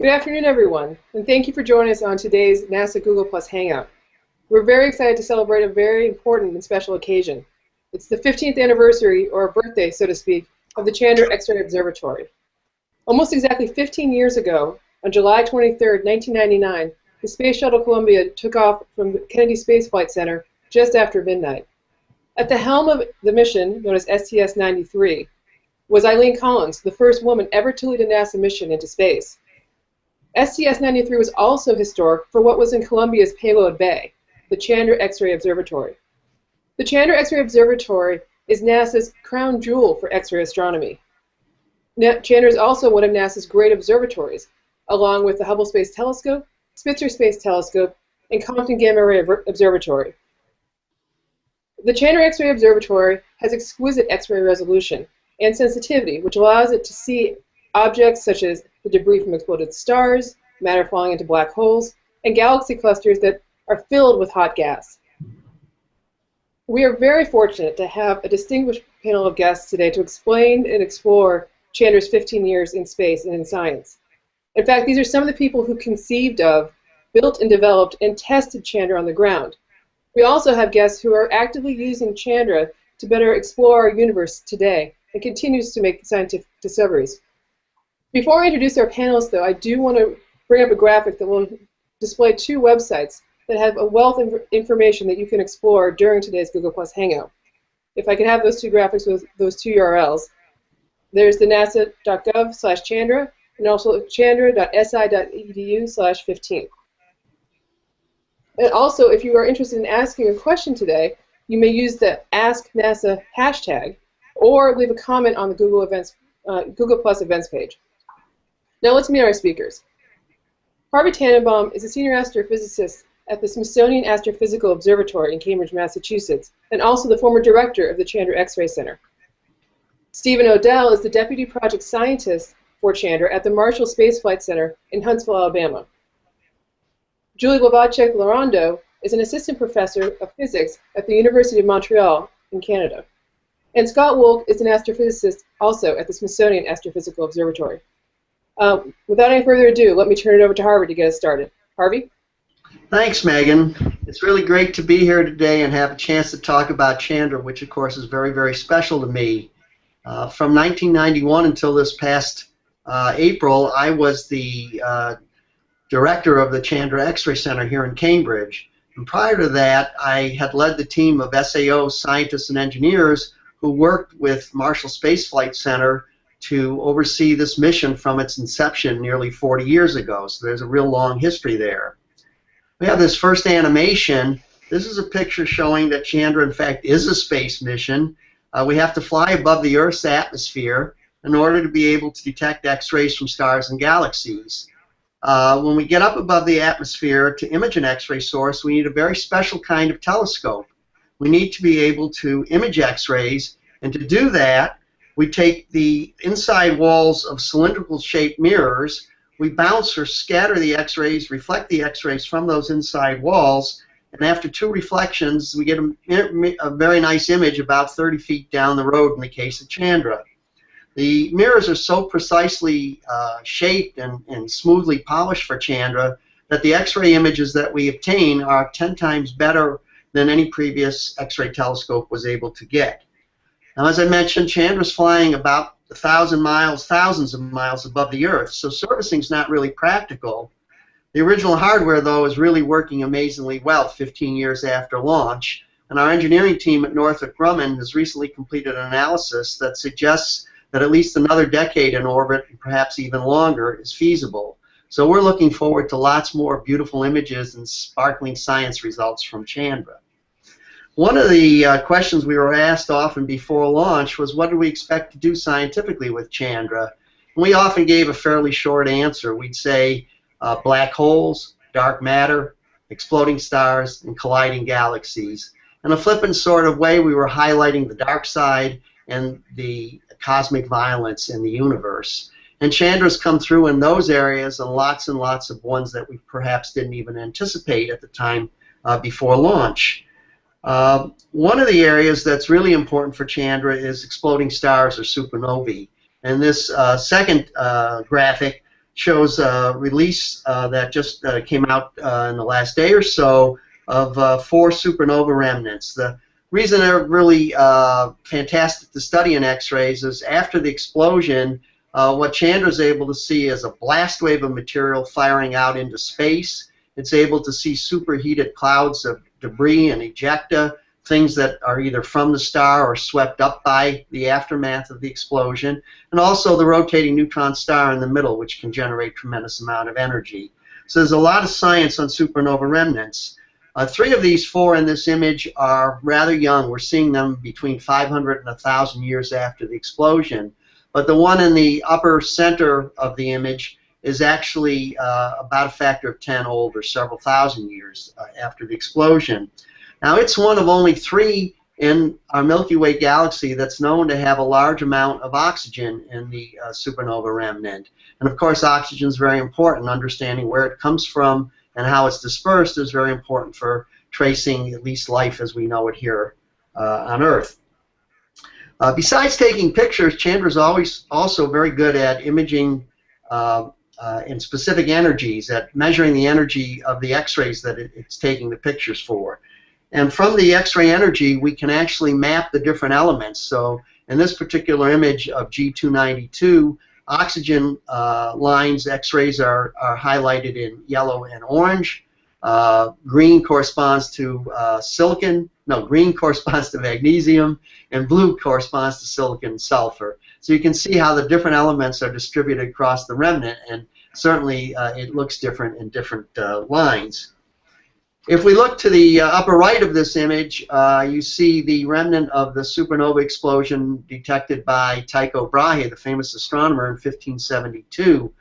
Good afternoon, everyone, and thank you for joining us on today's NASA Google Plus Hangout. We're very excited to celebrate a very important and special occasion. It's the 15th anniversary, or birthday, so to speak, of the Chandra X-ray Observatory. Almost exactly 15 years ago, on July 23, 1999, the Space Shuttle Columbia took off from the Kennedy Space Flight Center just after midnight. At the helm of the mission, known as STS-93, was Eileen Collins, the first woman ever to lead a NASA mission into space. STS-93 was also historic for what was in Columbia's payload bay, the Chandra X-ray Observatory. The Chandra X-ray Observatory is NASA's crown jewel for X-ray astronomy. Chandra is also one of NASA's great observatories, along with the Hubble Space Telescope, Spitzer Space Telescope, and Compton Gamma Ray Observatory. The Chandra X-ray Observatory has exquisite X-ray resolution and sensitivity, which allows it to see objects such as the debris from exploded stars, matter falling into black holes, and galaxy clusters that are filled with hot gas. We are very fortunate to have a distinguished panel of guests today to explain and explore Chandra's 15 years in space and in science. In fact, these are some of the people who conceived of, built and developed, and tested Chandra on the ground. We also have guests who are actively using Chandra to better explore our universe today and continues to make scientific discoveries. Before I introduce our panelists, though, I do want to bring up a graphic that will display two websites that have a wealth of information that you can explore during today's Google Plus Hangout. If I could have those two graphics with those two URLs. There's the nasa.gov/Chandra and also chandra.si.edu/15. And also, if you are interested in asking a question today, you may use the Ask NASA hashtag or leave a comment on the Google Plus events page. Now let's meet our speakers. Harvey Tannenbaum is a senior astrophysicist at the Smithsonian Astrophysical Observatory in Cambridge, Massachusetts, and also the former director of the Chandra X-ray Center. Stephen Odell is the deputy project scientist for Chandra at the Marshall Space Flight Center in Huntsville, Alabama. Julie Blavacek-Laurando is an assistant professor of physics at the University of Montreal in Canada. And Scott Wolk is an astrophysicist also at the Smithsonian Astrophysical Observatory. Without any further ado, let me turn it over to Harvey to get us started. Harvey? Thanks, Megan. It's really great to be here today and have a chance to talk about Chandra, which of course is very, very special to me. From 1991 until this past April, I was the director of the Chandra X-ray Center here in Cambridge. And prior to that, I had led the team of SAO scientists and engineers who worked with Marshall Space Flight Center to oversee this mission from its inception nearly 40 years ago. So there's a real long history there. We have this first animation. This is a picture showing that Chandra, in fact, is a space mission. We have to fly above the Earth's atmosphere in order to be able to detect X-rays from stars and galaxies. When we get up above the atmosphere to image an X-ray source, we need a very special kind of telescope. We need to be able to image X-rays, and to do that, we take the inside walls of cylindrical-shaped mirrors, we bounce or scatter the X-rays, reflect the X-rays from those inside walls, and after two reflections, we get a very nice image about 30 feet down the road in the case of Chandra. The mirrors are so precisely shaped and smoothly polished for Chandra that the X-ray images that we obtain are 10 times better than any previous X-ray telescope was able to get. Now, as I mentioned, Chandra's flying about 1,000 miles, thousands of miles above the Earth, so servicing is not really practical. The original hardware, though, is really working amazingly well 15 years after launch, and our engineering team at Northrop Grumman has recently completed an analysis that suggests that at least another decade in orbit, and perhaps even longer, is feasible. So we're looking forward to lots more beautiful images and sparkling science results from Chandra. One of the questions we were asked often before launch was, what do we expect to do scientifically with Chandra? And we often gave a fairly short answer. We'd say black holes, dark matter, exploding stars, and colliding galaxies. In a flippant sort of way, we were highlighting the dark side and the cosmic violence in the universe. And Chandra's come through in those areas and lots of ones that we perhaps didn't even anticipate at the time before launch. One of the areas that's really important for Chandra is exploding stars or supernovae. And this second graphic shows a release that just came out in the last day or so of 4 supernova remnants. The reason they're really fantastic to study in X-rays is after the explosion, what Chandra is able to see is a blast wave of material firing out into space. It's able to see superheated clouds of debris and ejecta, things that are either from the star or swept up by the aftermath of the explosion, and also the rotating neutron star in the middle, which can generate tremendous amount of energy. So there's a lot of science on supernova remnants. 3 of these 4 in this image are rather young. We're seeing them between 500 and 1,000 years after the explosion. But the one in the upper center of the image is actually about a factor of 10 older, several thousand years after the explosion. Now, it's one of only 3 in our Milky Way galaxy that's known to have a large amount of oxygen in the supernova remnant. And of course, oxygen is very important. Understanding where it comes from and how it's dispersed is very important for tracing at least life as we know it here on Earth. Besides taking pictures, Chandra is always also very good at imaging in specific energies, at measuring the energy of the X-rays that it's taking the pictures for. And from the X-ray energy, we can actually map the different elements. So in this particular image of G292, oxygen lines, X-rays are highlighted in yellow and orange. Green corresponds to green corresponds to magnesium, and blue corresponds to silicon and sulfur. So you can see how the different elements are distributed across the remnant, and certainly it looks different in different lines. If we look to the upper right of this image, you see the remnant of the supernova explosion detected by Tycho Brahe, the famous astronomer, in 1572.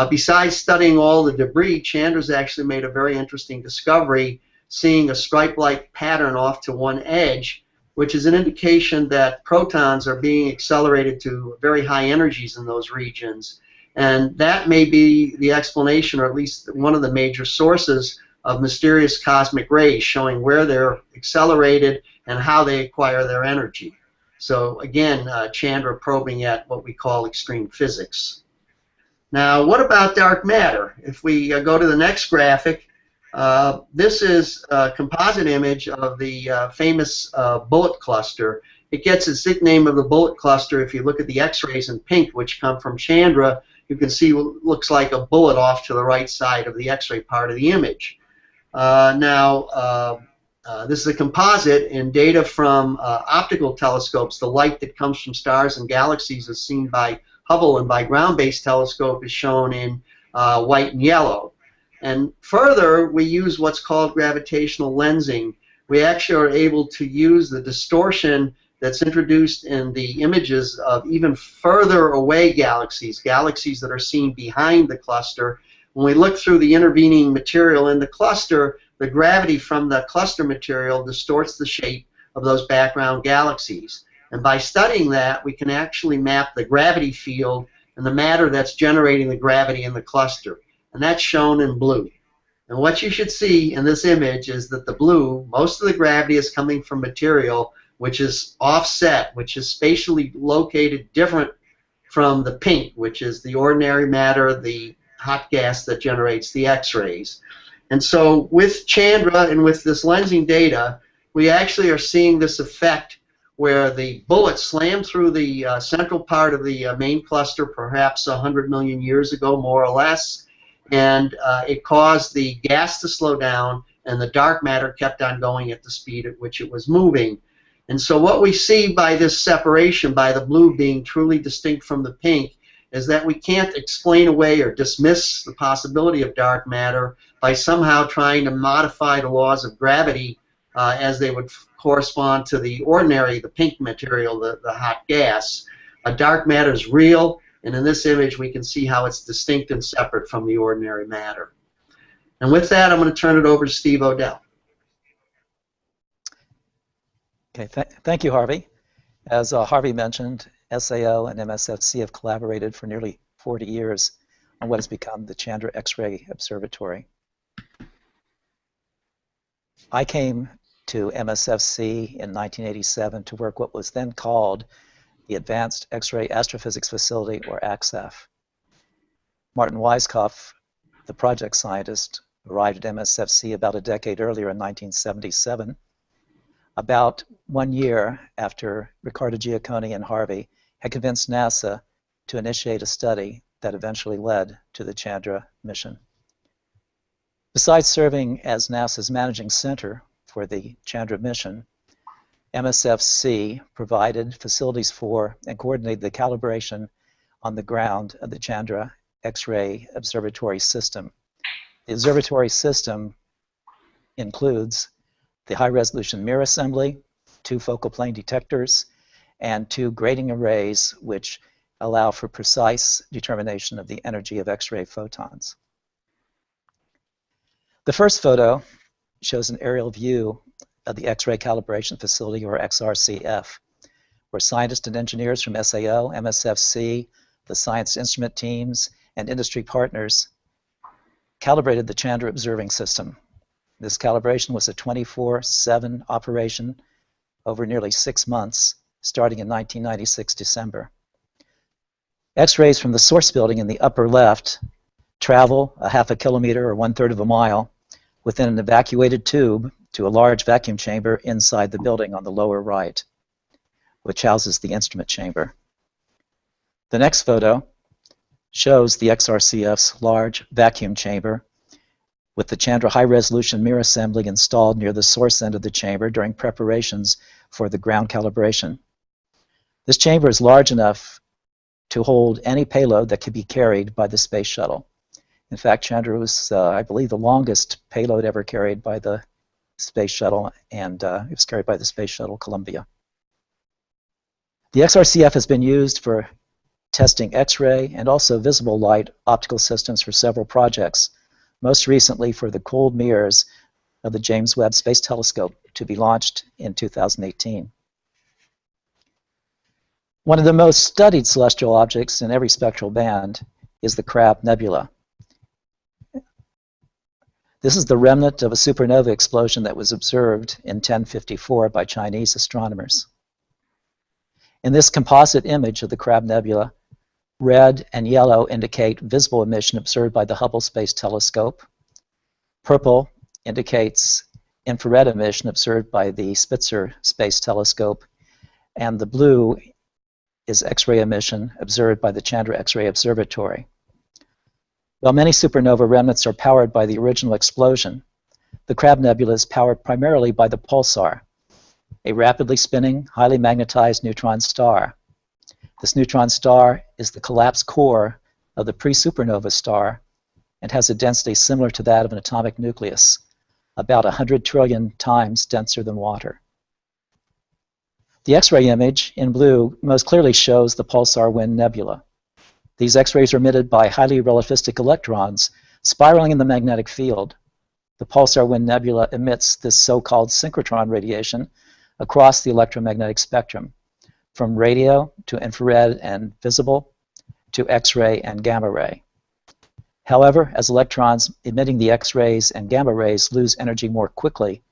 Besides studying all the debris, Chandra's actually made a very interesting discovery, seeing a stripe-like pattern off to one edge, which is an indication that protons are being accelerated to very high energies in those regions. And that may be the explanation, or at least one of the major sources, of mysterious cosmic rays, showing where they're accelerated and how they acquire their energy. So again, Chandra probing at what we call extreme physics. Now, what about dark matter? If we go to the next graphic, this is a composite image of the famous bullet cluster. It gets its nickname of the bullet cluster if you look at the X-rays in pink, which come from Chandra. You can see what looks like a bullet off to the right side of the X-ray part of the image. This is a composite, and data from optical telescopes. The light that comes from stars and galaxies is seen by Hubble and by ground-based telescope is shown in white and yellow. And further, we use what's called gravitational lensing. We actually are able to use the distortion that's introduced in the images of even further away galaxies, galaxies that are seen behind the cluster. When we look through the intervening material in the cluster, the gravity from the cluster material distorts the shape of those background galaxies. And by studying that, we can actually map the gravity field and the matter that's generating the gravity in the cluster. And that's shown in blue. And what you should see in this image is that the blue, most of the gravity is coming from material which is offset, which is spatially located different from the pink, which is the ordinary matter, the hot gas that generates the X-rays. And so with Chandra and with this lensing data, we actually are seeing this effect where the bullet slammed through the central part of the main cluster perhaps 100 million years ago, more or less, and it caused the gas to slow down, and the dark matter kept on going at the speed at which it was moving. And so what we see by this separation, by the blue being truly distinct from the pink, is that we can't explain away or dismiss the possibility of dark matter by somehow trying to modify the laws of gravity as they would correspond to the ordinary, the pink material, the hot gas. Dark matter is real, and in this image we can see how it's distinct and separate from the ordinary matter. And with that, I'm going to turn it over to Steve Odell. Okay, thank you, Harvey. As Harvey mentioned, SAO and MSFC have collaborated for nearly 40 years on what has become the Chandra X-ray Observatory. I came to MSFC in 1987 to work what was then called the Advanced X-ray Astrophysics Facility, or AXAF. Martin Weiskopf, the project scientist, arrived at MSFC about a decade earlier in 1977, about 1 year after Riccardo Giacconi and Harvey had convinced NASA to initiate a study that eventually led to the Chandra mission. Besides serving as NASA's managing center for the Chandra mission, MSFC provided facilities for and coordinated the calibration on the ground of the Chandra X-ray observatory system. The observatory system includes the high-resolution mirror assembly, 2 focal plane detectors, and 2 grating arrays which allow for precise determination of the energy of X-ray photons. The first photo shows an aerial view of the X-ray calibration facility, or XRCF, where scientists and engineers from SAO, MSFC, the science instrument teams, and industry partners calibrated the Chandra observing system. This calibration was a 24/7 operation over nearly 6 months, starting in 1996 December. X-rays from the source building in the upper left travel a half a kilometer or 1/3 of a mile within an evacuated tube to a large vacuum chamber inside the building on the lower right, which houses the instrument chamber. The next photo shows the XRCF's large vacuum chamber with the Chandra high-resolution mirror assembly installed near the source end of the chamber during preparations for the ground calibration. This chamber is large enough to hold any payload that could be carried by the space shuttle. In fact, Chandra was, I believe, the longest payload ever carried by the space shuttle, and it was carried by the space shuttle Columbia. The XRCF has been used for testing X-ray and also visible light optical systems for several projects, most recently for the cooled mirrors of the James Webb Space Telescope to be launched in 2018. One of the most studied celestial objects in every spectral band is the Crab Nebula. This is the remnant of a supernova explosion that was observed in 1054 by Chinese astronomers. In this composite image of the Crab Nebula, red and yellow indicate visible emission observed by the Hubble Space Telescope. Purple indicates infrared emission observed by the Spitzer Space Telescope, and the blue is X-ray emission observed by the Chandra X-ray Observatory. While many supernova remnants are powered by the original explosion, the Crab Nebula is powered primarily by the pulsar, a rapidly spinning, highly magnetized neutron star. This neutron star is the collapsed core of the pre-supernova star and has a density similar to that of an atomic nucleus, about 100 trillion times denser than water. The X-ray image in blue most clearly shows the pulsar wind nebula. These X-rays are emitted by highly relativistic electrons spiraling in the magnetic field. The pulsar wind nebula emits this so-called synchrotron radiation across the electromagnetic spectrum, from radio to infrared and visible to X-ray and gamma ray. However, as electrons emitting the X-rays and gamma rays lose energy more quickly,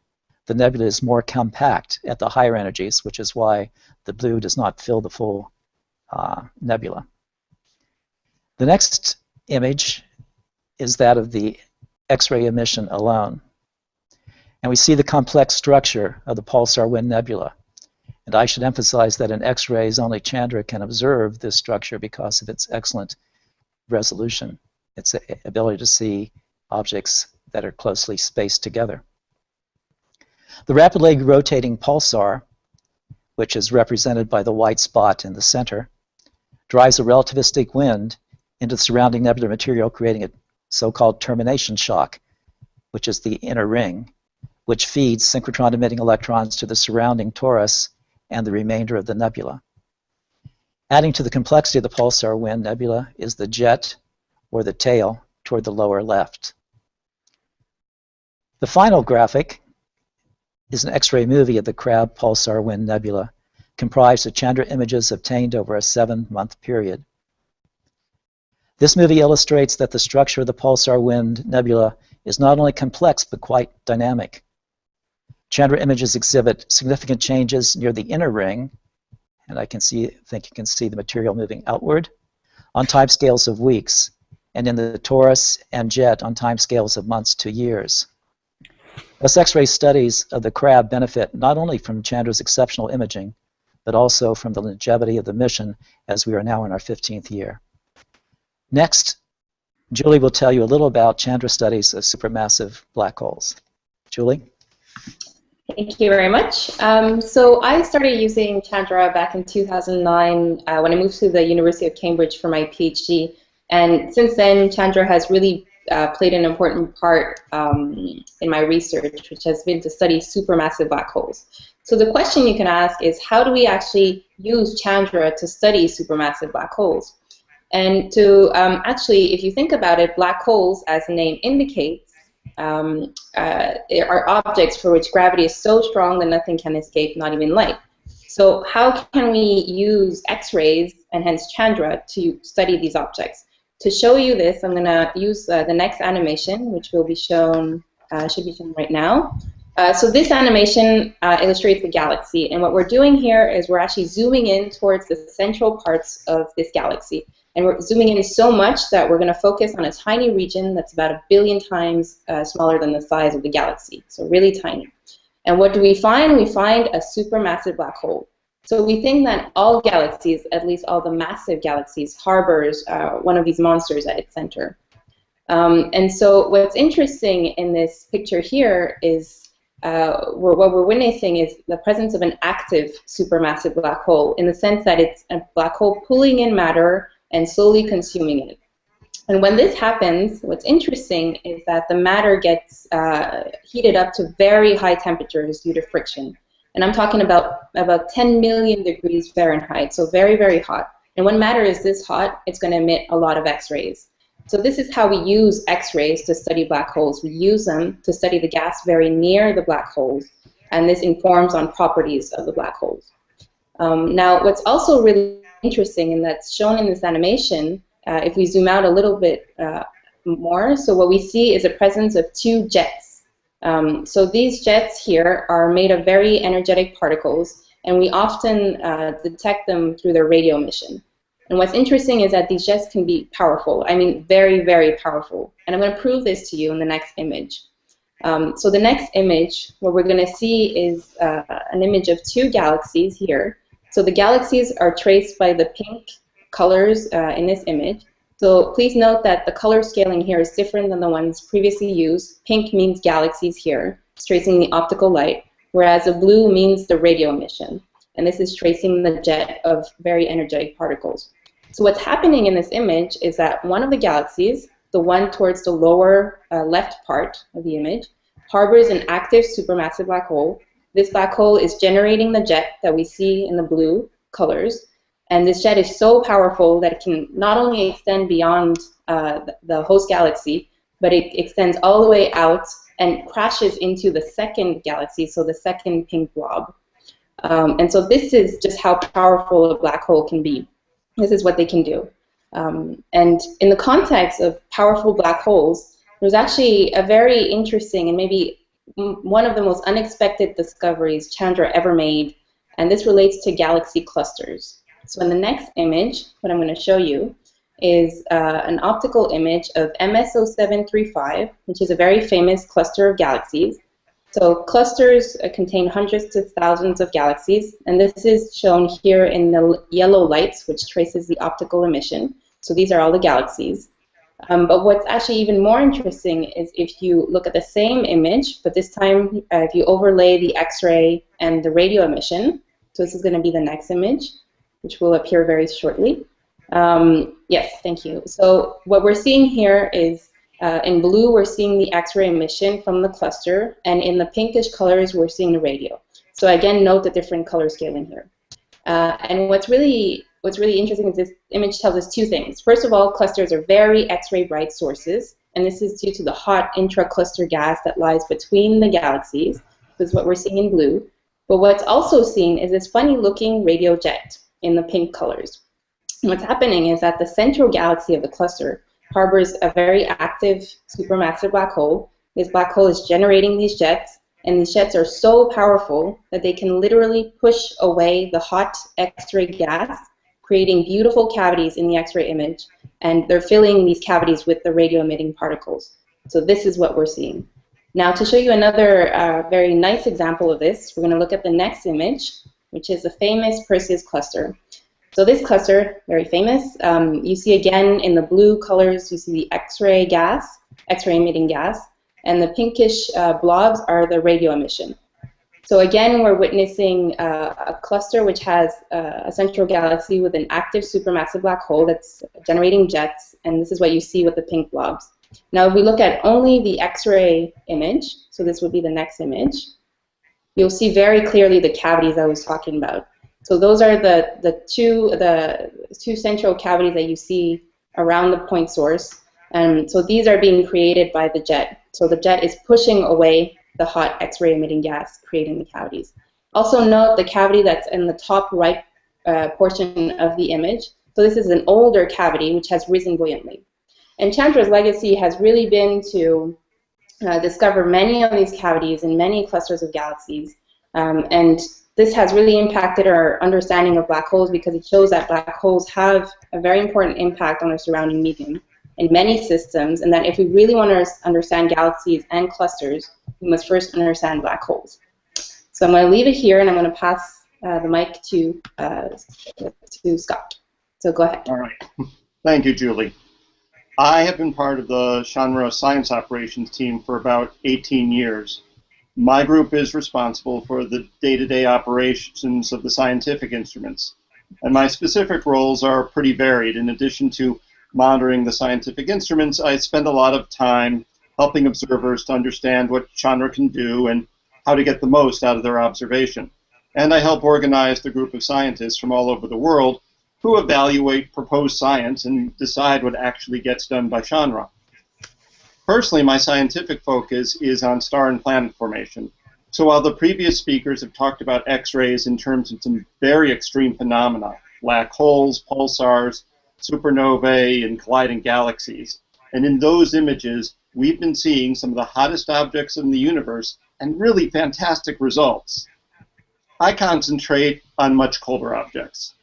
the nebula is more compact at the higher energies, which is why the blue does not fill the full nebula. The next image is that of the X-ray emission alone. And we see the complex structure of the pulsar wind nebula. And I should emphasize that in X-rays, only Chandra can observe this structure because of its excellent resolution, its ability to see objects that are closely spaced together. The rapidly rotating pulsar, which is represented by the white spot in the center, drives a relativistic wind into the surrounding nebular material, creating a so-called termination shock, which is the inner ring, which feeds synchrotron-emitting electrons to the surrounding torus and the remainder of the nebula. Adding to the complexity of the pulsar wind nebula is the jet, or the tail, toward the lower left. The final graphic is an X-ray movie of the Crab pulsar wind nebula, comprised of Chandra images obtained over a 7-month period. This movie illustrates that the structure of the pulsar wind nebula is not only complex but quite dynamic. Chandra images exhibit significant changes near the inner ring, and I think you can see the material moving outward, on timescales of weeks, and in the torus and jet on timescales of months to years. Thus, X-ray studies of the crab benefit not only from Chandra's exceptional imaging, but also from the longevity of the mission as we are now in our 15th year. Next, Julie will tell you a little about Chandra studies of supermassive black holes. Julie? Thank you very much. So I started using Chandra back in 2009 when I moved to the University of Cambridge for my PhD. And since then, Chandra has really played an important part in my research, which has been to study supermassive black holes. So the question you can ask is, how do we actually use Chandra to study supermassive black holes? And to actually, if you think about it, black holes, as the name indicates, are objects for which gravity is so strong that nothing can escape, not even light. So how can we use X-rays, and hence Chandra, to study these objects? To show you this, I'm going to use the next animation, which will be shown, should be shown right now. So this animation illustrates the galaxy, and what we're doing here is we're actually zooming in towards the central parts of this galaxy. And we're zooming in so much that we're going to focus on a tiny region that's about 1 billion times smaller than the size of the galaxy, so really tiny. And what do we find? We find a supermassive black hole. So we think that all galaxies, at least all the massive galaxies, harbors one of these monsters at its center. And so what's interesting in this picture here is what we're witnessing is the presence of an active supermassive black hole, in the sense that it's a black hole pulling in matter and slowly consuming it. And when this happens, what's interesting is that the matter gets heated up to very high temperatures due to friction. And I'm talking about 10 million degrees Fahrenheit, so very, very hot. And when matter is this hot, it's going to emit a lot of X-rays. So this is how we use X-rays to study black holes. We use them to study the gas very near the black holes, and this informs on properties of the black holes. Now, what's also really interesting, and that's shown in this animation, if we zoom out a little bit more, so what we see is a presence of 2 jets. So these jets here are made of very energetic particles, and we often detect them through their radio emission. And what's interesting is that these jets can be powerful. I mean, very, very powerful. And I'm going to prove this to you in the next image. So the next image, what we're going to see is an image of 2 galaxies here. So the galaxies are traced by the pink colors in this image. So please note that the color scaling here is different than the ones previously used. Pink means galaxies here, it's tracing the optical light, whereas the blue means the radio emission. And this is tracing the jet of very energetic particles. So what's happening in this image is that one of the galaxies, the one towards the lower left part of the image, harbors an active supermassive black hole. This black hole is generating the jet that we see in the blue colors, and this jet is so powerful that it can not only extend beyond the host galaxy, but it extends all the way out and crashes into the second galaxy, so the second pink blob. And so this is just how powerful a black hole can be. This is what they can do. And in the context of powerful black holes, there's actually a very interesting and maybe one of the most unexpected discoveries Chandra ever made, and this relates to galaxy clusters. So in the next image, what I'm going to show you is an optical image of MS0735, which is a very famous cluster of galaxies. So clusters contain hundreds to thousands of galaxies, and this is shown here in the yellow lights, which traces the optical emission. So these are all the galaxies. But what's actually even more interesting is if you look at the same image, but this time if you overlay the X-ray and the radio emission, so this is going to be the next image, which will appear very shortly. Yes, thank you. So what we're seeing here is in blue, we're seeing the X-ray emission from the cluster, and in the pinkish colors, we're seeing the radio. So again, note the different color scaling here. And what's really interesting is this image tells us 2 things. First of all, clusters are very X-ray bright sources, and this is due to the hot intra-cluster gas that lies between the galaxies. This is what we're seeing in blue. But what's also seen is this funny-looking radio jet in the pink colors. And what's happening is that the central galaxy of the cluster harbors a very active supermassive black hole. This black hole is generating these jets, and these jets are so powerful that they can literally push away the hot X-ray gas creating beautiful cavities in the X-ray image, and they're filling these cavities with the radio-emitting particles. So this is what we're seeing. Now, to show you another very nice example of this, we're going to look at the next image, which is the famous Perseus cluster. So this cluster, very famous, you see again in the blue colors, you see the X-ray gas, X-ray emitting gas, and the pinkish blobs are the radio emission. So again, we're witnessing a cluster which has a central galaxy with an active supermassive black hole that's generating jets, and this is what you see with the pink blobs. Now, if we look at only the X-ray image, so this would be the next image, you'll see very clearly the cavities I was talking about. So those are the two central cavities that you see around the point source. And so these are being created by the jet. So the jet is pushing away the hot X-ray emitting gas, creating the cavities. Also note the cavity that's in the top right portion of the image. So this is an older cavity which has risen buoyantly. And Chandra's legacy has really been to discover many of these cavities in many clusters of galaxies. And this has really impacted our understanding of black holes because it shows that black holes have a very important impact on our surrounding medium in many systems, and that if we really want to understand galaxies and clusters, we must first understand black holes. So I'm going to leave it here, and I'm going to pass the mic to Scott. So go ahead. All right. Thank you, Julie. I have been part of the Chandra Science Operations team for about 18 years. My group is responsible for the day-to-day operations of the scientific instruments, and my specific roles are pretty varied. In addition to monitoring the scientific instruments, I spend a lot of time helping observers to understand what Chandra can do and how to get the most out of their observation. And I help organize the group of scientists from all over the world who evaluate proposed science and decide what actually gets done by Chandra. Personally, my scientific focus is on star and planet formation. So while the previous speakers have talked about X-rays in terms of some very extreme phenomena, black holes, pulsars, supernovae, and colliding galaxies, and in those images, we've been seeing some of the hottest objects in the universe and really fantastic results. I concentrate on much colder objects.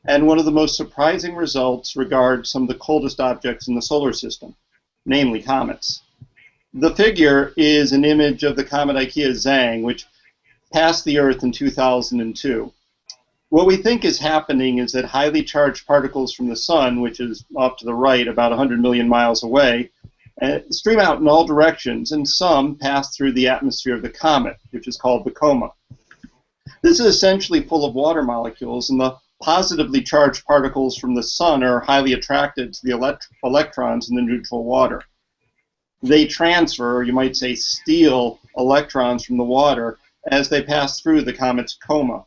And one of the most surprising results regards some of the coldest objects in the solar system, namely comets. The figure is an image of the comet Ikea-Zhang, which passed the Earth in 2002. What we think is happening is that highly charged particles from the sun, which is off to the right about 100 million miles away, stream out in all directions, and some pass through the atmosphere of the comet, which is called the coma. This is essentially full of water molecules, and the positively charged particles from the sun are highly attracted to the electrons in the neutral water. They transfer, or you might say steal, electrons from the water as they pass through the comet's coma.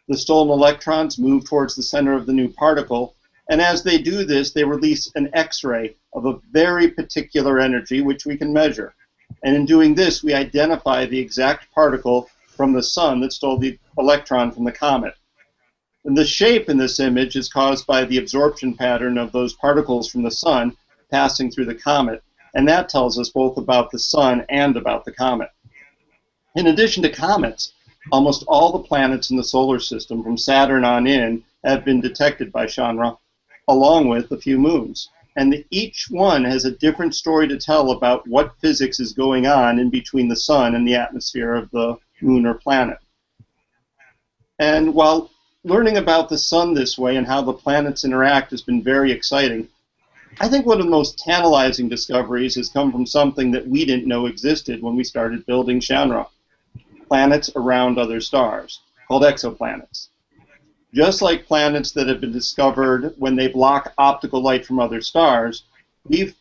The stolen electrons move towards the center of the new particle, and as they do this, they release an X-ray of a very particular energy which we can measure. And in doing this, we identify the exact particle from the sun that stole the electron from the comet. And the shape in this image is caused by the absorption pattern of those particles from the sun passing through the comet, and that tells us both about the sun and about the comet. In addition to comets, almost all the planets in the solar system, from Saturn on in, have been detected by Chandra, along with a few moons. And each one has a different story to tell about what physics is going on in between the sun and the atmosphere of the moon or planet. And while learning about the sun this way and how the planets interact has been very exciting, I think one of the most tantalizing discoveries has come from something that we didn't know existed when we started building Chandra: planets around other stars, called exoplanets. Just like planets that have been discovered when they block optical light from other stars, we've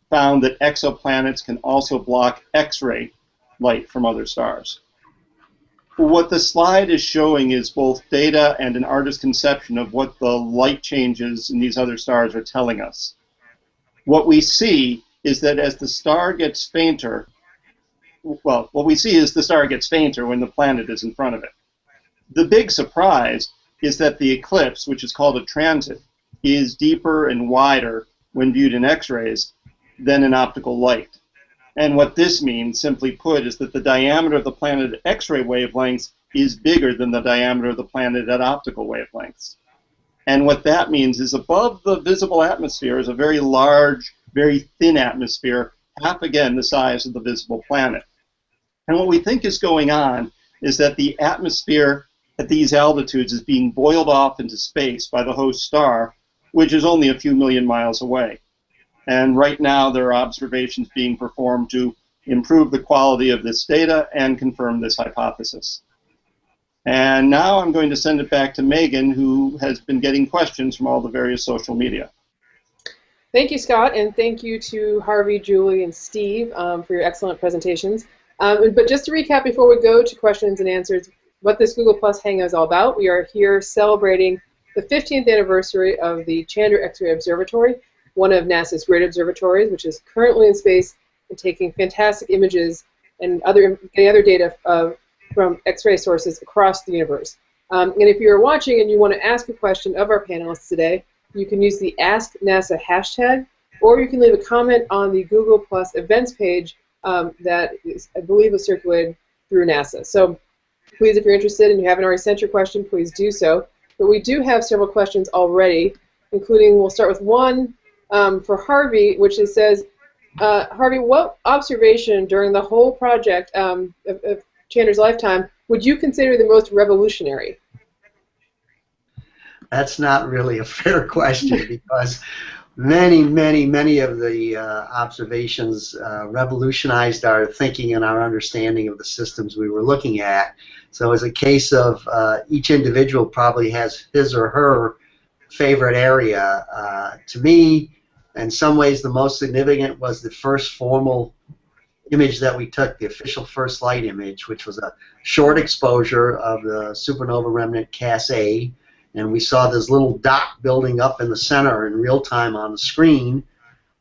found that exoplanets can also block X-ray light from other stars. What the slide is showing is both data and an artist's conception of what the light changes in these other stars are telling us. What we see is that as the star gets fainter, well, what we see is the star gets fainter when the planet is in front of it. The big surprise is that the eclipse, which is called a transit, is deeper and wider when viewed in X-rays than in optical light. And what this means, simply put, is that the diameter of the planet at X-ray wavelengths is bigger than the diameter of the planet at optical wavelengths. And what that means is above the visible atmosphere is a very large, very thin atmosphere, half again the size of the visible planet. And what we think is going on is that the atmosphere at these altitudes is being boiled off into space by the host star, which is only a few million miles away. And right now there are observations being performed to improve the quality of this data and confirm this hypothesis. And now I'm going to send it back to Megan, who has been getting questions from all the various social media. Thank you, Scott, and thank you to Harvey, Julie, and Steve for your excellent presentations. But just to recap before we go to questions and answers, what this Google Plus Hangout is all about, we are here celebrating the 15th anniversary of the Chandra X-ray Observatory, one of NASA's great observatories, which is currently in space and taking fantastic images and other data from X-ray sources across the universe. And if you're watching and you want to ask a question of our panelists today, you can use the Ask NASA hashtag, or you can leave a comment on the Google Plus events page that is, I believe, was circulated through NASA. So please, if you're interested and you haven't already sent your question, please do so. But we do have several questions already, including, we'll start with one for Harvey, which says, Harvey, what observation during the whole project of Chandra's lifetime would you consider the most revolutionary? That's not really a fair question because many of the observations revolutionized our thinking and our understanding of the systems we were looking at. So it's a case of each individual probably has his or her favorite area. To me, in some ways, the most significant was the first formal image that we took, the official first light image, which was a short exposure of the supernova remnant Cas A, and we saw this little dot building up in the center in real time on the screen.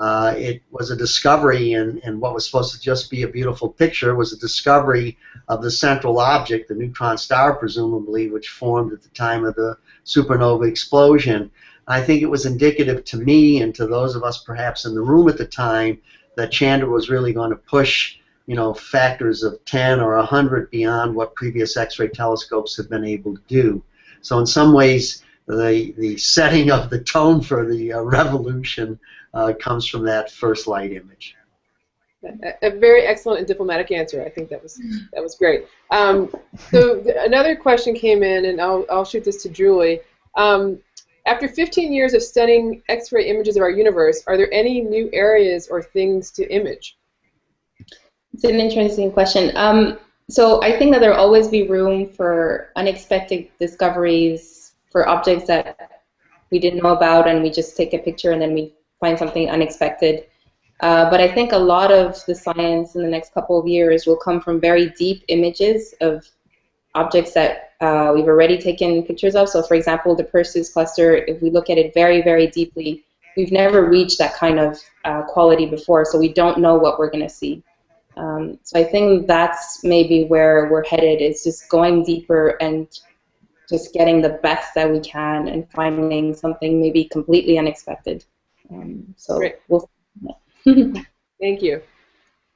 It was a discovery, and what was supposed to just be a beautiful picture was a discovery of the central object, the neutron star presumably, which formed at the time of the supernova explosion. I think it was indicative to me and to those of us perhaps in the room at the time that Chandra was really going to push, you know, factors of 10 or 100 beyond what previous X-ray telescopes have been able to do. So in some ways, the setting of the tone for the revolution comes from that first light image. A very excellent and diplomatic answer. I think that was great. So another question came in, and I'll shoot this to Julie. After 15 years of studying X-ray images of our universe, are there any new areas or things to image? It's an interesting question. So I think that there will always be room for unexpected discoveries, for objects that we didn't know about, and we just take a picture and then we find something unexpected. But I think a lot of the science in the next couple of years will come from very deep images of objects that we've already taken pictures of. So for example, the Perseus cluster, if we look at it very, very deeply, we've never reached that kind of quality before, so we don't know what we're going to see. So I think that's maybe where we're headed, is just going deeper and just getting the best that we can and finding something maybe completely unexpected. So Great. we'll Thank you.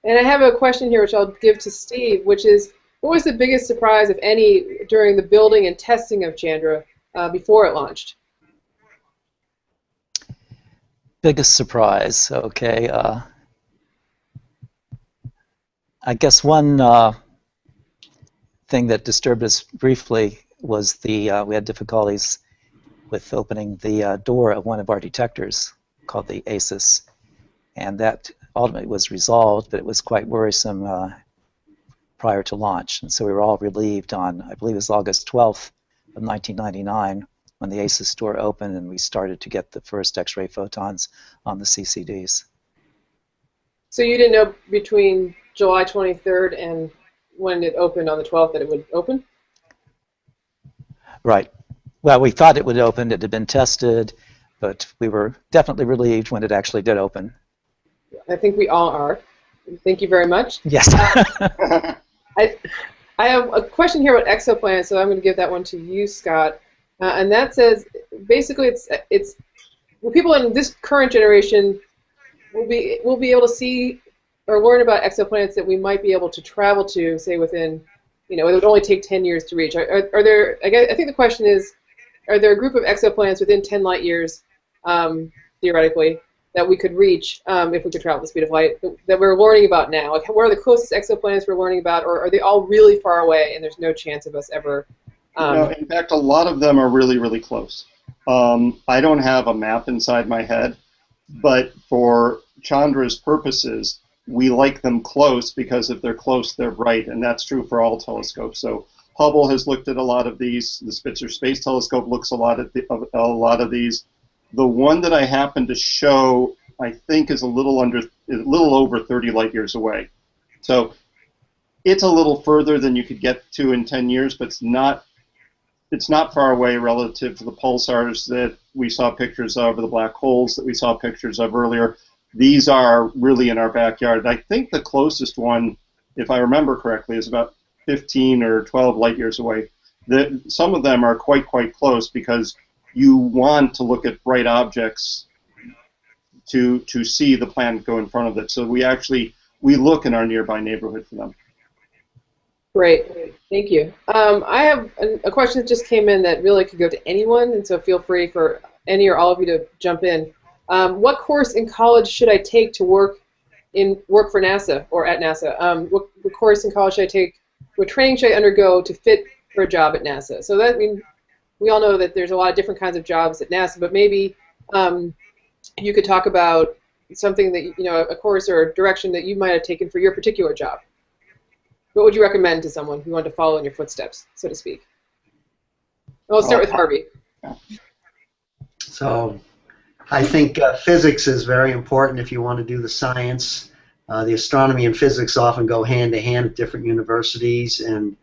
And I have a question here which I'll give to Steve, which is, what was the biggest surprise, if any, during the building and testing of Chandra before it launched? Biggest surprise, okay. I guess one thing that disturbed us briefly was we had difficulties with opening the door of one of our detectors called the ASIS, and that ultimately was resolved, but it was quite worrisome prior to launch. And so we were all relieved on, I believe it was August 12th of 1999, when the ASIS door opened and we started to get the first X-ray photons on the CCDs. So you didn't know between July 23rd and when it opened on the 12th that it would open? Right. Well, we thought it would open. It had been tested, but we were definitely relieved when it actually did open. I think we all are. Thank you very much. Yes. I have a question here about exoplanets, so I'm going to give that one to you, Scott. And that says, basically, it's well, people in this current generation will be able to see or learn about exoplanets that we might be able to travel to, say within, you know, it would only take 10 years to reach. Are there? I think the question is, are there a group of exoplanets within 10 light years, theoretically, that we could reach if we could travel at the speed of light that we're learning about now? Like, what are the closest exoplanets we're learning about, or are they all really far away and there's no chance of us ever? No, in fact, a lot of them are really, really close. I don't have a map inside my head, but for Chandra's purposes, we like them close because if they're close, they're bright, and that's true for all telescopes. So Hubble has looked at a lot of these. The Spitzer Space Telescope looks a lot at a lot of these. The one that I happen to show, I think, is a little over 30 light years away. So it's a little further than you could get to in 10 years, but it's not far away relative to the pulsars that we saw pictures of, or the black holes that we saw pictures of earlier. These are really in our backyard. I think the closest one, if I remember correctly, is about 15 or 12 light years away. Some of them are quite close because you want to look at bright objects to see the planet go in front of it. So we look in our nearby neighborhood for them. Great, thank you. I have a question that just came in that really could go to anyone, and so feel free for any or all of you to jump in. What course in college should I take to work for NASA or at NASA? What course in college should I take? What training should I undergo to fit for a job at NASA? So that means we all know that there's a lot of different kinds of jobs at NASA, but maybe you could talk about something that, a course or a direction that you might have taken for your particular job. What would you recommend to someone who wanted to follow in your footsteps, so to speak? Well, let's start with Harvey. So I think physics is very important if you want to do the science. The astronomy and physics often go hand to hand at different universities, and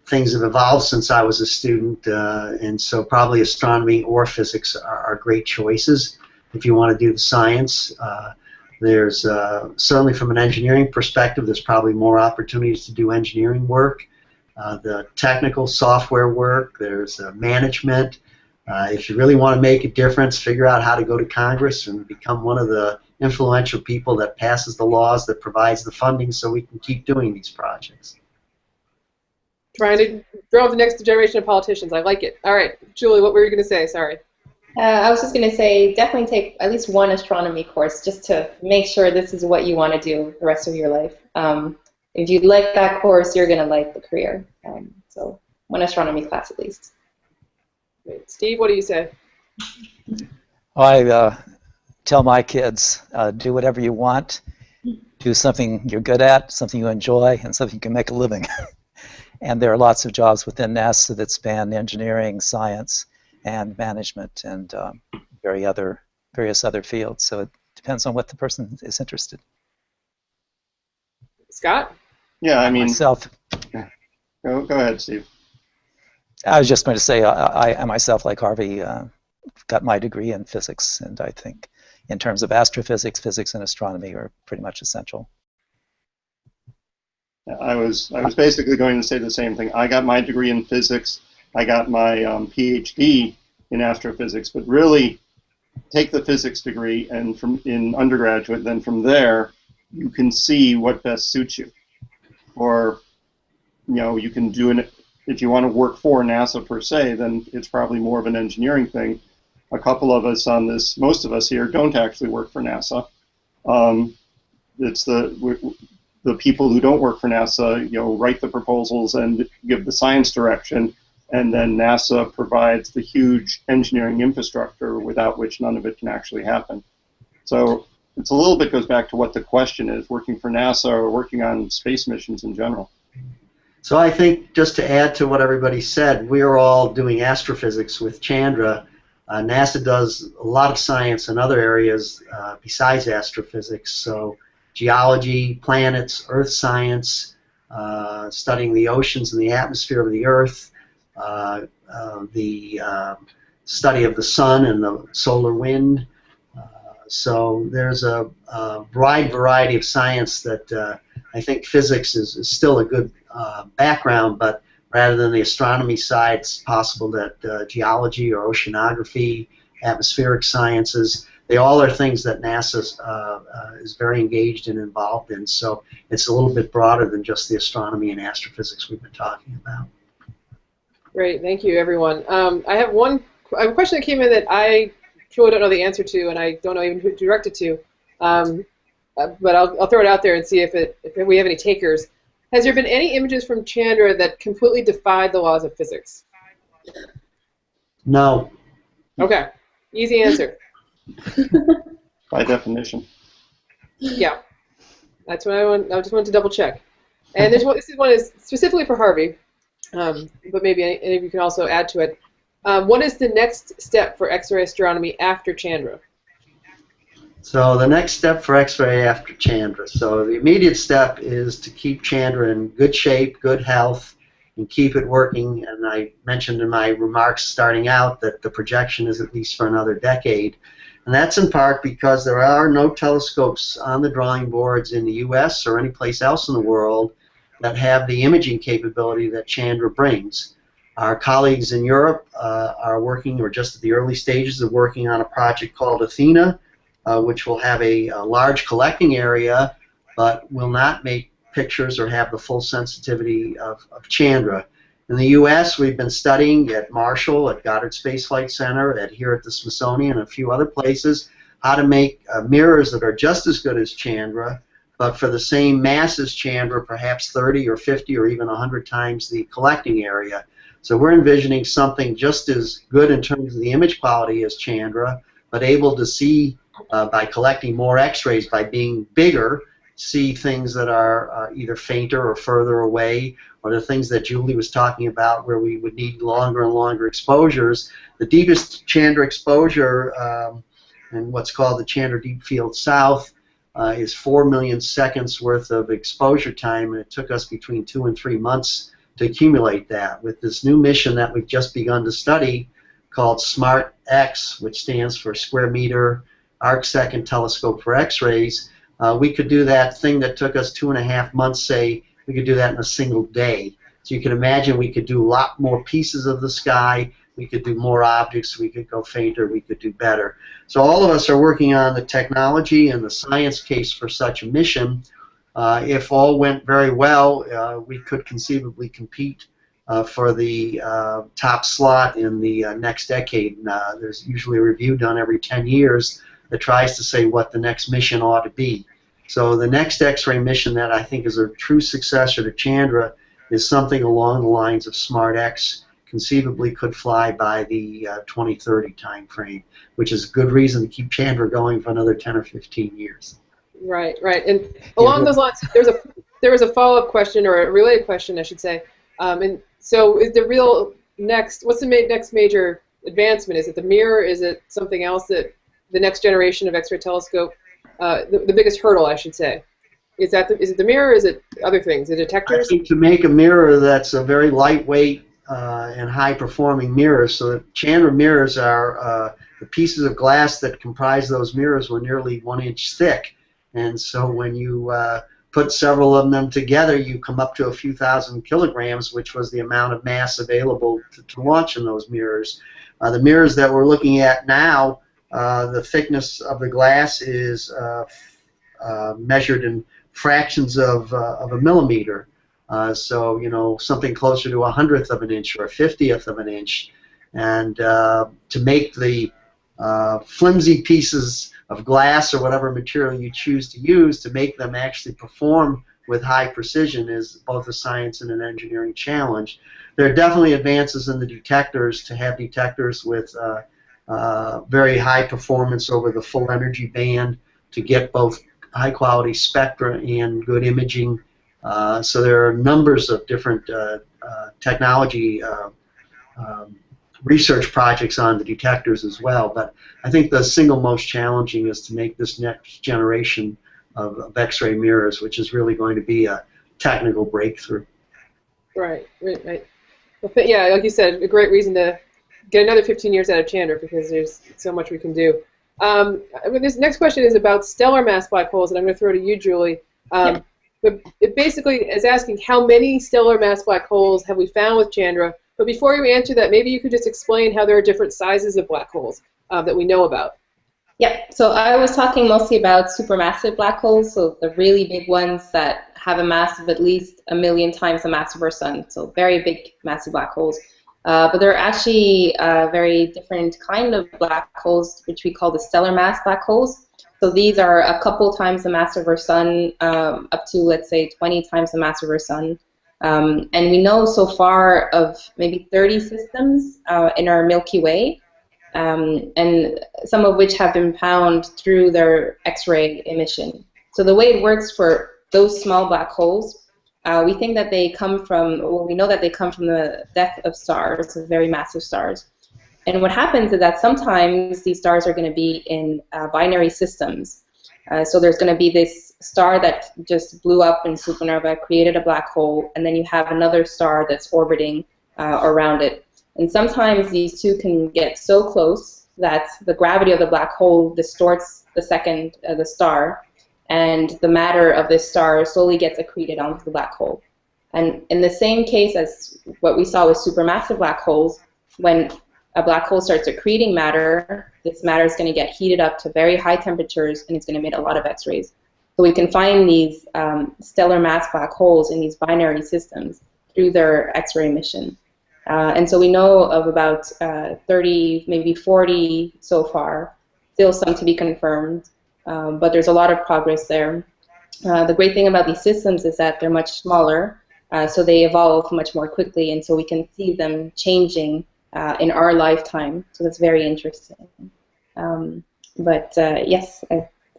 things have evolved since I was a student, and so probably astronomy or physics are great choices if you want to do the science. There's certainly from an engineering perspective, there's probably more opportunities to do engineering work, the technical software work, there's management. If you really want to make a difference, figure out how to go to Congress and become one of the influential people that passes the laws, that provides the funding so we can keep doing these projects. Trying to grow up the next generation of politicians. I like it. All right, Julie, what were you going to say? Sorry. I was just going to say definitely take at least one astronomy course just to make sure this is what you want to do the rest of your life. If you like that course, you're going to like the career. So one astronomy class at least. Great. Steve, what do you say? I tell my kids, do whatever you want, do something you're good at, something you enjoy, and something you can make a living. And there are lots of jobs within NASA that span engineering, science, and management, and various other fields. So it depends on what the person is interested. Scott? Yeah, I mean, myself. Go ahead, Steve. I was just going to say, I myself, like Harvey, got my degree in physics, and I think in terms of astrophysics, physics, and astronomy are pretty much essential. I was basically going to say the same thing. I got my degree in physics. I got my PhD in astrophysics, but really take the physics degree and in undergraduate, then from there you can see what best suits you. Or you can do if you want to work for NASA per se, then it's probably more of an engineering thing. A couple of us on this, most of us here, don't actually work for NASA. It's the people who don't work for NASA, write the proposals and give the science direction, and then NASA provides the huge engineering infrastructure without which none of it can actually happen. So it's a little bit goes back to what the question is, working for NASA or working on space missions in general. So I think, just to add to what everybody said, we're all doing astrophysics with Chandra. NASA does a lot of science in other areas besides astrophysics, so geology, planets, earth science, studying the oceans and the atmosphere of the Earth, the study of the sun and the solar wind. So there's a wide variety of science that I think physics is still a good background, but rather than the astronomy side, it's possible that geology or oceanography, atmospheric sciences, they all are things that NASA is very engaged and involved in. So it's a little bit broader than just the astronomy and astrophysics we've been talking about. Great, thank you, everyone. I have a question that came in that I truly don't know the answer to, and I don't know even who to direct it to. But I'll throw it out there and see if we have any takers. Has there been any images from Chandra that completely defied the laws of physics? No. Okay, easy answer. By definition. Yeah, that's what I just wanted to double check. And this one is specifically for Harvey, but maybe any of you can also add to it. What is the next step for X-ray astronomy after Chandra? So the next step for X-ray after Chandra. So the immediate step is to keep Chandra in good shape, good health, and keep it working. And I mentioned in my remarks starting out that the projection is at least for another decade. And that's in part because there are no telescopes on the drawing boards in the U.S. or any place else in the world that have the imaging capability that Chandra brings. Our colleagues in Europe are working, or just at the early stages of working on a project called Athena, which will have a large collecting area, but will not make pictures or have the full sensitivity of Chandra. In the U.S., we've been studying at Marshall, at Goddard Space Flight Center, here at the Smithsonian, and a few other places, how to make mirrors that are just as good as Chandra, but for the same mass as Chandra, perhaps 30 or 50 or even 100 times the collecting area. So we're envisioning something just as good in terms of the image quality as Chandra, but able to see by collecting more X-rays, by being bigger, see things that are either fainter or further away, or the things that Julie was talking about where we would need longer and longer exposures. The deepest Chandra exposure in what's called the Chandra Deep Field South is 4 million seconds worth of exposure time, and it took us between 2 and 3 months to accumulate that. With this new mission that we've just begun to study called SMART-X, which stands for Square Meter Arc Second Telescope for X-rays, we could do that thing that took us 2.5 months, say, we could do that in a single day. So you can imagine we could do a lot more pieces of the sky, we could do more objects, we could go fainter, we could do better. So all of us are working on the technology and the science case for such a mission. If all went very well, we could conceivably compete for the top slot in the next decade. There's usually a review done every 10 years that tries to say what the next mission ought to be. So the next X-ray mission that I think is a true successor to Chandra is something along the lines of SMART-X, conceivably could fly by the 2030 time frame, which is a good reason to keep Chandra going for another 10 or 15 years. Right, right. And along those lines, there was a follow-up question, or a related question, I should say. And so is the real next, what's the next major advancement? Is it the mirror? Is it something else that the next generation of X-ray telescope, the biggest hurdle, I should say? Is it the mirror, or is it other things, the detectors? I think to make a mirror that's a very lightweight and high-performing mirror, so that Chandra mirrors are the pieces of glass that comprise those mirrors were nearly 1 inch thick. And so when you put several of them together, you come up to a few thousand kilograms, which was the amount of mass available to launch in those mirrors. The mirrors that we're looking at now, the thickness of the glass is measured in fractions of a millimeter. So, you know, something closer to 1/100th of an inch or a 50th of an inch. And to make the flimsy pieces of glass or whatever material you choose to use, to make them actually perform with high precision is both a science and an engineering challenge. There are definitely advances in the detectors to have detectors with very high performance over the full energy band to get both high quality spectra and good imaging. So there are numbers of different technology research projects on the detectors as well, but I think the single most challenging is to make this next generation of X-ray mirrors, which is really going to be a technical breakthrough. Right, right, right. Well, yeah, like you said, a great reason to get another 15 years out of Chandra, because there's so much we can do. This next question is about stellar mass black holes, and I'm going to throw to you, Julie. But it basically is asking how many stellar mass black holes have we found with Chandra. But before you answer that, maybe you could just explain how there are different sizes of black holes that we know about. Yeah, so I was talking mostly about supermassive black holes, so the really big ones that have a mass of at least 1 million times the mass of our sun, so very big massive black holes. But there are actually a very different kind of black holes, which we call the stellar mass black holes. So these are a couple times the mass of our sun, up to, let's say, 20 times the mass of our sun. And we know so far of maybe 30 systems in our Milky Way, and some of which have been found through their X-ray emission. So the way it works for those small black holes, we think that they come from, well, we know that they come from the death of stars, of very massive stars. And what happens is that sometimes these stars are going to be in binary systems. So there's going to be this star that just blew up in supernova, created a black hole, and then you have another star that's orbiting around it. And sometimes these two can get so close that the gravity of the black hole distorts the star, and the matter of this star slowly gets accreted onto the black hole. And in the same case as what we saw with supermassive black holes, when a black hole starts accreting matter, this matter is going to get heated up to very high temperatures, and it's going to emit a lot of X-rays. So we can find these stellar mass black holes in these binary systems through their X-ray emission. And so we know of about 30, maybe 40 so far, still some to be confirmed, but there's a lot of progress there. The great thing about these systems is that they're much smaller, so they evolve much more quickly, and so we can see them changing in our lifetime. So that's very interesting. Yes,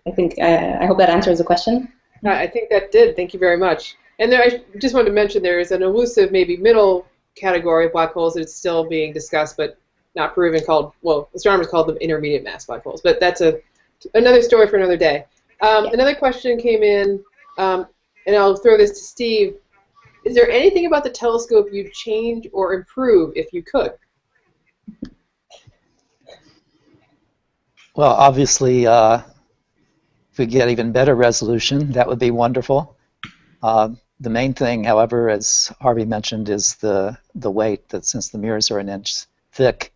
I think I hope that answers the question. I think that did. Thank you very much. And there, I just wanted to mention there is an elusive, maybe middle category of black holes that is still being discussed but not proven, called, well, astronomers call them intermediate mass black holes, but that's another story for another day. Another question came in, and I'll throw this to Steve. Is there anything about the telescope you'd change or improve if you could? Well, obviously, if we get even better resolution, that would be wonderful. The main thing, however, as Harvey mentioned, is the weight, that since the mirrors are an inch thick,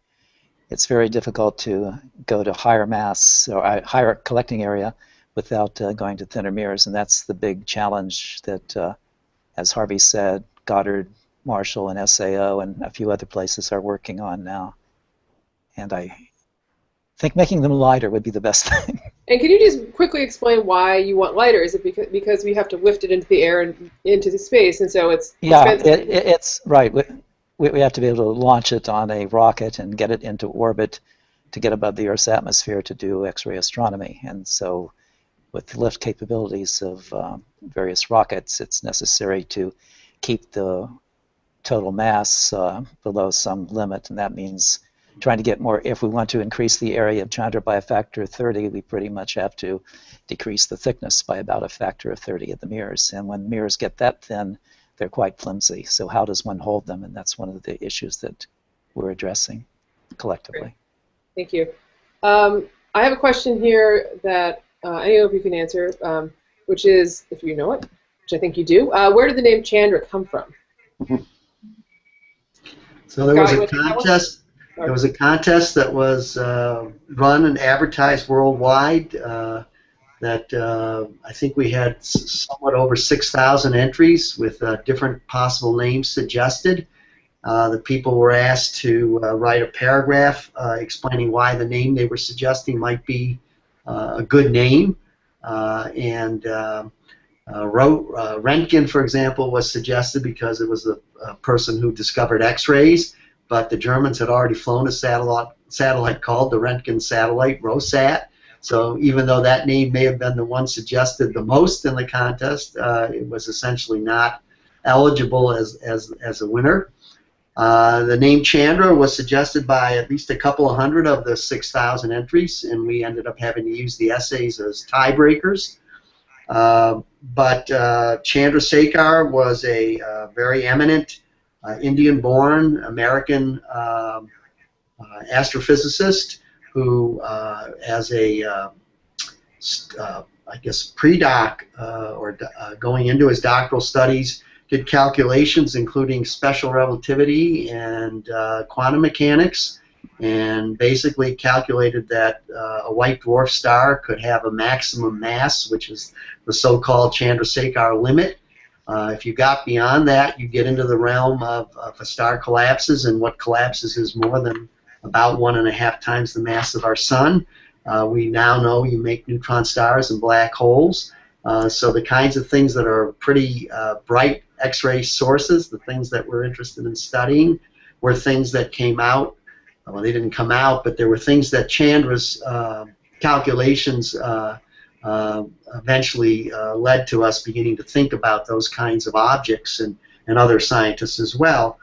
it's very difficult to go to higher mass or higher collecting area without going to thinner mirrors, and that's the big challenge that, as Harvey said, Goddard, Marshall, and SAO and a few other places are working on now. And I think making them lighter would be the best thing. And can you just quickly explain why you want lighter? Is it because we have to lift it into the air and into the space, and so it's expensive? Yeah, it's right. We have to be able to launch it on a rocket and get it into orbit to get above the Earth's atmosphere to do X-ray astronomy. And so with the lift capabilities of various rockets, it's necessary to keep the total mass below some limit, and that means trying to get more. If we want to increase the area of Chandra by a factor of 30, we pretty much have to decrease the thickness by about a factor of 30 of the mirrors. And when mirrors get that thin, they're quite flimsy. So how does one hold them? And that's one of the issues that we're addressing collectively. Great. Thank you. I have a question here that any of you can answer, which is, if you know it, which I think you do, where did the name Chandra come from? So there was a contest. There was a contest that was run and advertised worldwide that I think we had somewhat over 6,000 entries with different possible names suggested. The people were asked to write a paragraph explaining why the name they were suggesting might be a good name. Röntgen, for example, was suggested because it was the person who discovered X-rays. But the Germans had already flown a satellite called the Röntgen satellite, ROSAT. So even though that name may have been the one suggested the most in the contest, it was essentially not eligible as a winner. The name Chandra was suggested by at least a couple of hundred of the 6,000 entries, and we ended up having to use the essays as tiebreakers. But Chandrasekhar was a very eminent Indian-born American astrophysicist who, as a, I guess, pre-doc or going into his doctoral studies, did calculations including special relativity and quantum mechanics, and basically calculated that a white dwarf star could have a maximum mass, which is the so-called Chandrasekhar limit. If you got beyond that, you get into the realm of a star collapses, and what collapses is more than about 1.5 times the mass of our sun. We now know you make neutron stars and black holes. So the kinds of things that are pretty bright X-ray sources, the things that we're interested in studying, were things that came out. Well, they didn't come out, but there were things that Chandra's calculations eventually led to us beginning to think about those kinds of objects, and other scientists as well.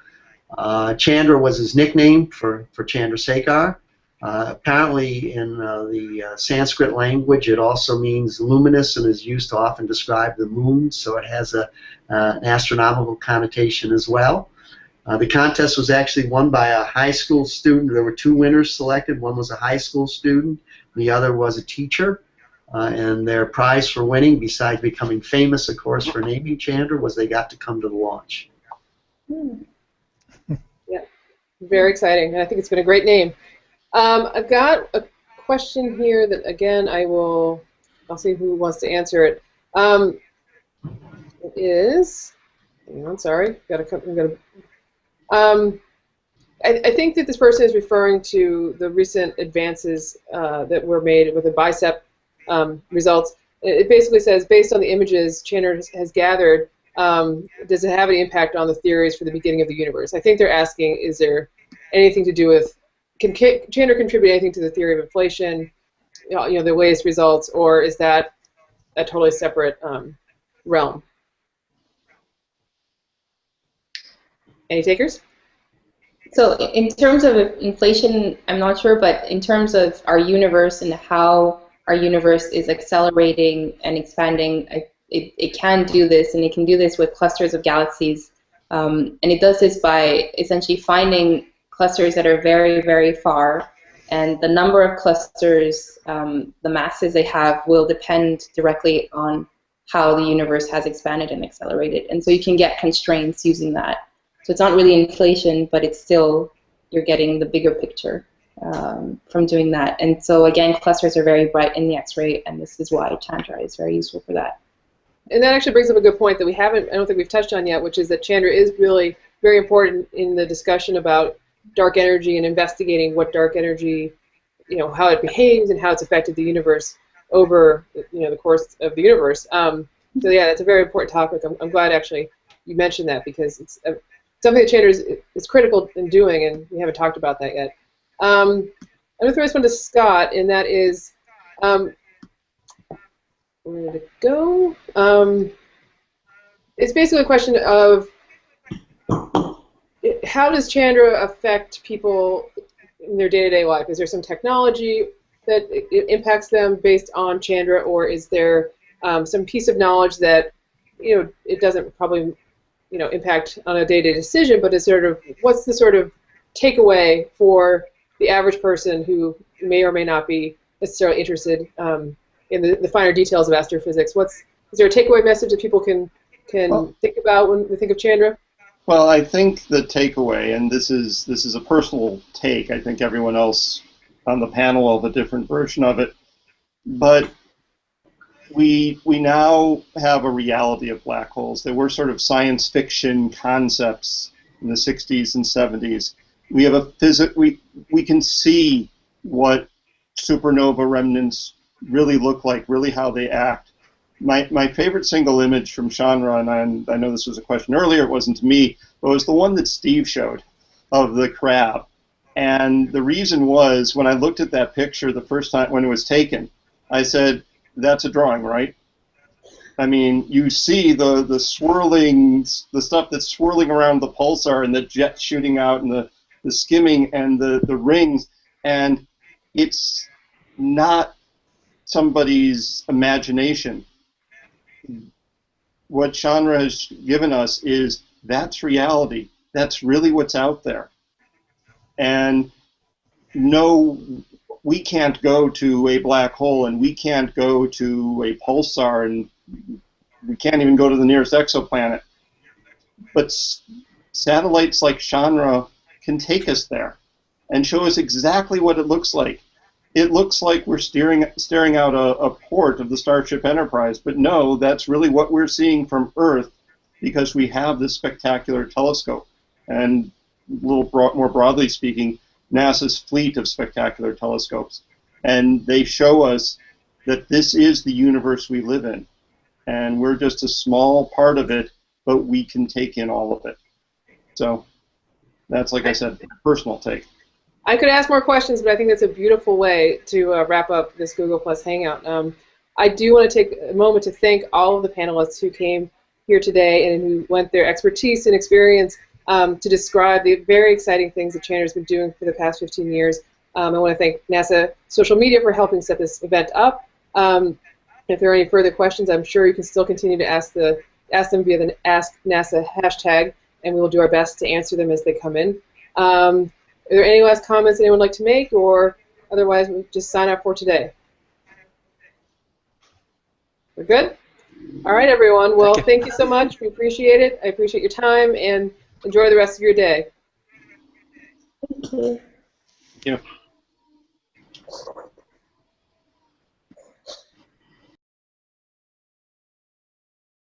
Chandra was his nickname for Chandrasekhar. Apparently in the Sanskrit language it also means luminous and is used to often describe the moon, so it has an astronomical connotation as well. The contest was actually won by a high school student. There were 2 winners selected. One was a high school student, the other was a teacher. And their prize for winning, besides becoming famous, of course, for naming Chandra, was they got to come to the launch. Yeah, very exciting. And I think it's been a great name. I've got a question here that, again, I'll see who wants to answer it. It is, hang on, sorry, I think that this person is referring to the recent advances that were made with the bicep results. It basically says, based on the images Chandra has gathered, does it have any impact on the theories for the beginning of the universe? I think they're asking, is there anything to do with, can Chandra contribute anything to the theory of inflation, the latest results, or is that a totally separate realm? Any takers? So in terms of inflation, I'm not sure, but in terms of our universe and how our universe is accelerating and expanding, it can do this, and it can do this with clusters of galaxies. And it does this by essentially finding clusters that are very, very far, and the number of clusters, the masses they have, will depend directly on how the universe has expanded and accelerated. And so you can get constraints using that. So it's not really inflation, but it's still, you're getting the bigger picture from doing that. And so again, clusters are very bright in the X-ray, and this is why Chandra is very useful for that. And that actually brings up a good point that I don't think we've touched on yet, which is that Chandra is really very important in the discussion about dark energy and investigating what dark energy, how it behaves and how it's affected the universe over, the course of the universe. So yeah, that's a very important topic. I'm glad actually you mentioned that, because it's something that Chandra is critical in doing, and we haven't talked about that yet. I'm going to throw this one to Scott, and that is, where did it go? It's basically a question of how does Chandra affect people in their day-to-day life? Is there some technology that impacts them based on Chandra, or is there some piece of knowledge that it doesn't probably impact on a day-to-day decision, but it's sort of, what's the sort of takeaway for the average person who may or may not be necessarily interested in the finer details of astrophysics? Is there a takeaway message that people can think about when they think of Chandra? Well, I think the takeaway, and this is a personal take, I think everyone else on the panel will have a different version of it, but we now have a reality of black holes. They were sort of science fiction concepts in the 60s and 70s. We have we can see what supernova remnants really look like, really how they act. My favorite single image from Chandra, and I know this was a question earlier, it wasn't to me, but it was the one that Steve showed of the crab. And the reason was, when I looked at that picture the first time when it was taken, I said, that's a drawing, right? I mean, you see the swirling, the stuff that's swirling around the pulsar and the jets shooting out and the skimming and the rings, and it's not somebody's imagination. What Chandra has given us is that's reality. That's really what's out there. And no, we can't go to a black hole, and we can't go to a pulsar, and we can't even go to the nearest exoplanet. But satellites like Chandra can take us there and show us exactly what it looks like. It looks like we're staring out a port of the Starship Enterprise, but no, that's really what we're seeing from Earth because we have this spectacular telescope. And a little more broadly speaking, NASA's fleet of spectacular telescopes. And they show us that this is the universe we live in. And we're just a small part of it, but we can take in all of it. So that's, like I said, a personal take. I could ask more questions, but I think that's a beautiful way to wrap up this Google Plus Hangout. I do want to take a moment to thank all of the panelists who came here today and who lent their expertise and experience to describe the very exciting things that Chandra's been doing for the past 15 years. I want to thank NASA social media for helping set this event up. If there are any further questions, I'm sure you can still continue to ask them via the Ask NASA hashtag, and we will do our best to answer them as they come in. Are there any last comments anyone would like to make, or otherwise we'll just sign up for today? We're good? All right, everyone. Well, thank you so much. We appreciate it. I appreciate your time, and enjoy the rest of your day. Thank you. Thank you.